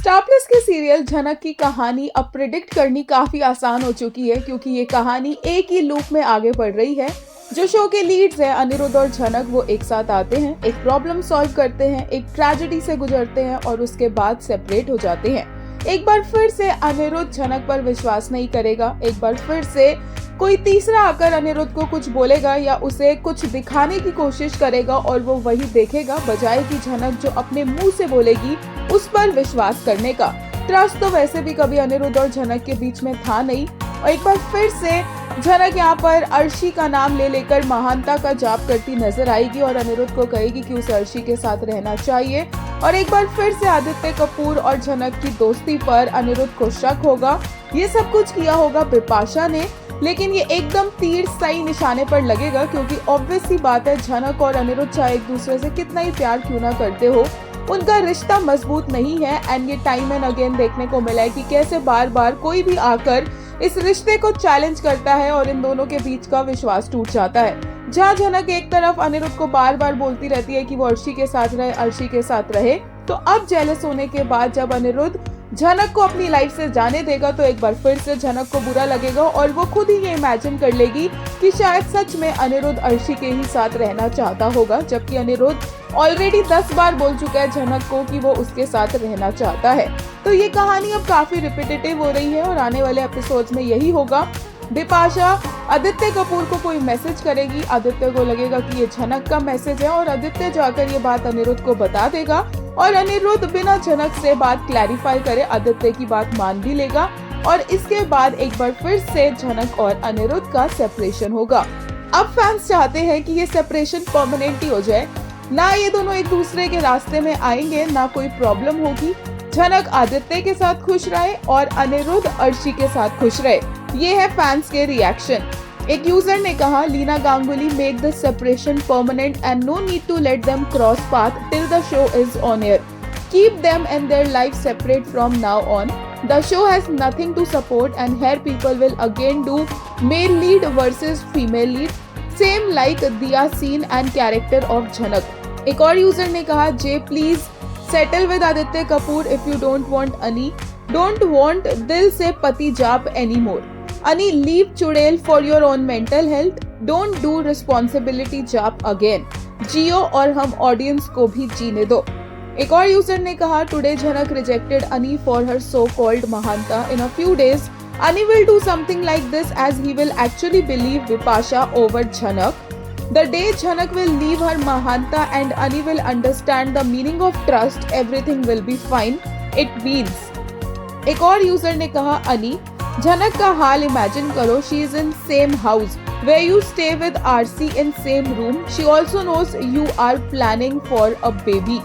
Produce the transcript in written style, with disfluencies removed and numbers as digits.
Star plus के serial झनक की कहानी अब प्रिडिक्ट करनी काफी आसान हो चुकी है, क्योंकि ये कहानी एक ही लूप में आगे बढ़ रही है। जो शो के लीड्स हैं अनिरुद्ध और झनक, वो एक साथ आते हैं, एक प्रॉब्लम सॉल्व करते हैं, एक ट्रेजेडी से गुजरते हैं और उसके बाद सेपरेट हो जाते हैं। एक बार फिर से अनिरुद्ध झनक पर विश्वास नहीं करेगा। एक बार फिर से कोई तीसरा आकर अनिरुद्ध को कुछ बोलेगा या उसे कुछ दिखाने की कोशिश करेगा और वो वही देखेगा, बजाय कि झनक जो अपने मुंह से बोलेगी उस पर विश्वास करने का। ट्रस्ट तो वैसे भी कभी अनिरुद्ध और झनक के बीच में था नहीं। और एक बार फिर से झनक यहाँ पर अर्शी का नाम ले लेकर महानता का जाप करती नजर आएगी और अनिरुद्ध को कहेगी कि उसे अर्शी के साथ रहना चाहिए। और एक बार फिर से आदित्य कपूर और झनक की दोस्ती पर अनिरुद्ध को शक होगा। ये सब कुछ किया होगा बिपाशा ने, लेकिन ये एकदम तीर सही निशाने पर लगेगा, क्योंकि ऑब्वियस सी बात है झनक और अनिरुद्ध चाहे एक दूसरे से कितना ही प्यार क्यों ना करते हो, उनका रिश्ता मजबूत नहीं है। एंड ये टाइम एंड अगेन देखने को मिला है कि कैसे बार बार कोई भी आकर इस रिश्ते को चैलेंज करता है और इन दोनों के बीच का विश्वास टूट जाता है। जहाँ झनक एक तरफ अनिरुद्ध को बार बार बोलती रहती है कि वो अर्शी के साथ रहे, अर्शी के साथ रहे, तो अब जेलस होने के बाद जब अनिरुद्ध झनक को अपनी लाइफ से जाने देगा तो एक बार फिर से झनक को बुरा लगेगा और वो खुद ही ये इमेजिन कर लेगी कि शायद सच में अनिरुद्ध अर्शी के ही साथ रहना चाहता होगा, जबकि अनिरुद्ध ऑलरेडी 10 बार बोल चुका है झनक को कि वो उसके साथ रहना चाहता है। तो ये कहानी अब काफी रिपीटेटिव हो रही है और आने वाले एपिसोड्स में यही होगा। बिपाशा आदित्य कपूर को कोई मैसेज करेगी, आदित्य को लगेगा कि ये झनक का मैसेज है और आदित्य जाकर ये बात अनिरुद्ध को बता देगा और अनिरुद्ध बिना झनक से बात क्लैरिफाई करे आदित्य की बात मान भी लेगा और इसके बाद एक बार फिर से झनक और अनिरुद्ध का सेपरेशन होगा। अब फैंस चाहते हैं कि ये सेपरेशन परमानेंट ही हो जाए, ना ये दोनों एक दूसरे के रास्ते में आएंगे, ना कोई प्रॉब्लम होगी। झनक आदित्य के साथ खुश रहे और अनिरुद्ध अर्शी के साथ खुश रहे। ये है फैंस के रिएक्शन। एक यूजर ने कहा, Leena Ganguly make the separation permanent and no need to let them cross path till the show is on air. Keep them and their life separate from now on. The show has nothing to support and here people will again do male lead versus female lead, same like Diya scene and character of Jhanak. एक और user ने कहा, जे please settle with Aditya Kapoor if you don't want अनी, don't want दिल से पति जाप एनी मोर. अनी लीव चुड़ैल for your own mental health, don't do responsibility जाप अगेन. जियो और हम ऑडियंस को भी जीने दो. एक और यूजर ने कहा, टुडे झनक रिजेक्टेड अनी फॉर हर सो कॉल्ड महानता. In a few days Ani will do something like this as he will actually believe Vipasha over Jhanak. The day Jhanak will leave her Mahanta and Ani will understand the meaning of trust, everything will be fine. It means. एक और user ने कहा, अनी झनक का हाल imagine करो. She is in same house where you stay with RC in same room. She also knows you are planning for a baby.